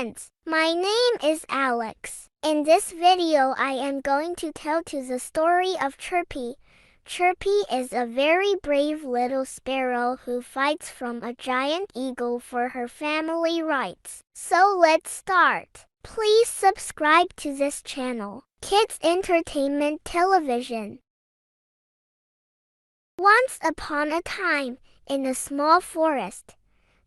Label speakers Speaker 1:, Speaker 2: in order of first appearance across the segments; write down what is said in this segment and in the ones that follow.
Speaker 1: friends, my name is Alex. In this video I am going to tell the story of Chirpy. Chirpy is a very brave little sparrow who fights from a giant eagle for her family rights. So let's start. Please subscribe to this channel, Kids Entertainment Television. Once upon a time, in a small forest,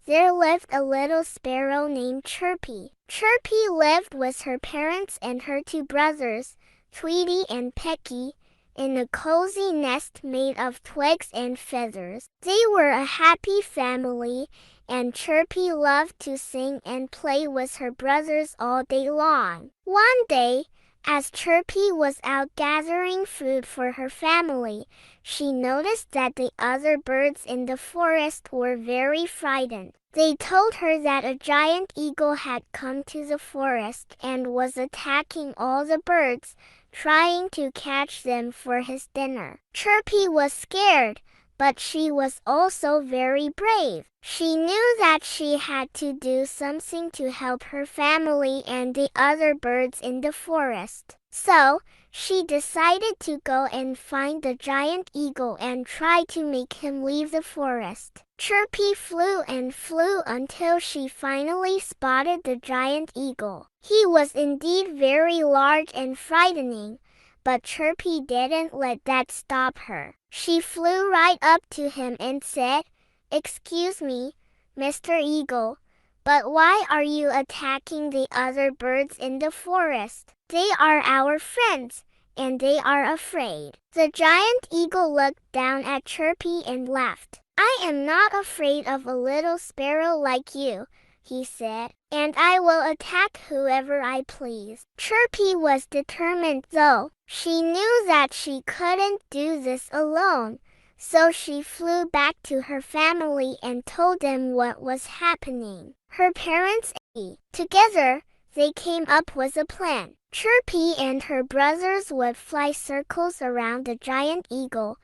Speaker 1: there lived a little sparrow named Chirpy. Chirpy lived with her parents and her two brothers, Tweety and Pecky, in a cozy nest made of twigs and feathers. They were a happy family, and Chirpy loved to sing and play with her brothers all day long. One day, as Chirpy was out gathering food for her family, she noticed that the other birds in the forest were very frightened. They told her that a giant eagle had come to the forest and was attacking all the birds, trying to catch them for his dinner. Chirpy was scared, but she was also very brave. She knew that she had to do something to help her family and the other birds in the forest. So, she decided to go and find the giant eagle and try to make him leave the forest. Chirpy flew and flew until she finally spotted the giant eagle. He was indeed very large and frightening, but Chirpy didn't let that stop her. She flew right up to him and said, "Excuse me, Mr. Eagle, but why are you attacking the other birds in the forest? They are our friends, and they are afraid." The giant eagle looked down at Chirpy and laughed. "I am not afraid of a little sparrow like you," he said, "and I will attack whoever I please." Chirpy was determined though. She knew that she couldn't do this alone, so she flew back to her family and told them what was happening. Her parents and together, they came up with a plan. Chirpy and her brothers would fly circles around the giant eagle,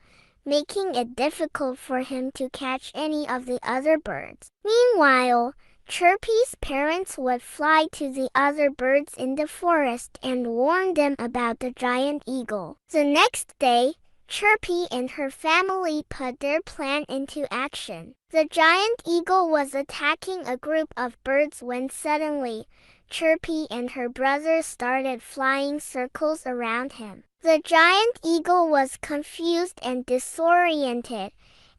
Speaker 1: making it difficult for him to catch any of the other birds. Meanwhile, Chirpy's parents would fly to the other birds in the forest and warn them about the giant eagle. The next day, Chirpy and her family put their plan into action. The giant eagle was attacking a group of birds when suddenly, Chirpy and her brothers started flying circles around him. The giant eagle was confused and disoriented,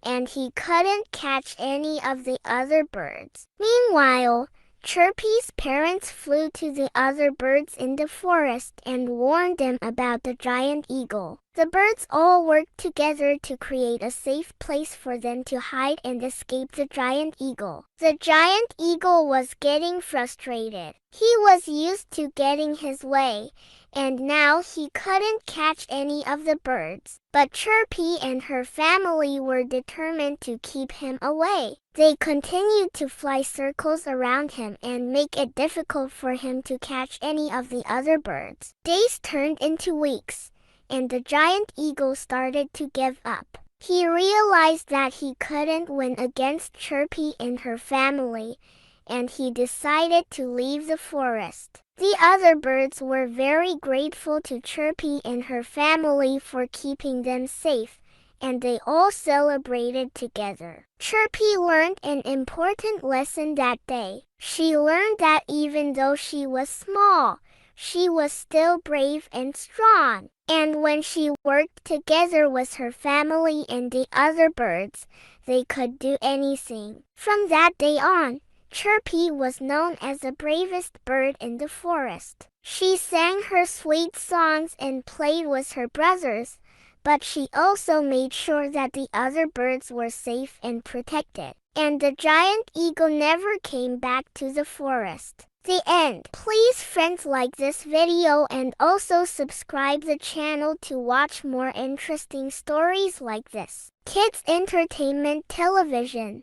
Speaker 1: and he couldn't catch any of the other birds. Meanwhile, Chirpy's parents flew to the other birds in the forest and warned them about the giant eagle. The birds all worked together to create a safe place for them to hide and escape the giant eagle. The giant eagle was getting frustrated. He was used to getting his way, and now he couldn't catch any of the birds. But Chirpy and her family were determined to keep him away. They continued to fly circles around him and make it difficult for him to catch any of the other birds. Days turned into weeks, and the giant eagle started to give up. He realized that he couldn't win against Chirpy and her family, and he decided to leave the forest. The other birds were very grateful to Chirpy and her family for keeping them safe, and they all celebrated together. Chirpy learned an important lesson that day. She learned that even though she was small, she was still brave and strong. And when she worked together with her family and the other birds, they could do anything. From that day on, Chirpy was known as the bravest bird in the forest. She sang her sweet songs and played with her brothers, but she also made sure that the other birds were safe and protected. And the giant eagle never came back to the forest. The end. Please friends like this video and also subscribe the channel to watch more interesting stories like this. Kids Entertainment Television.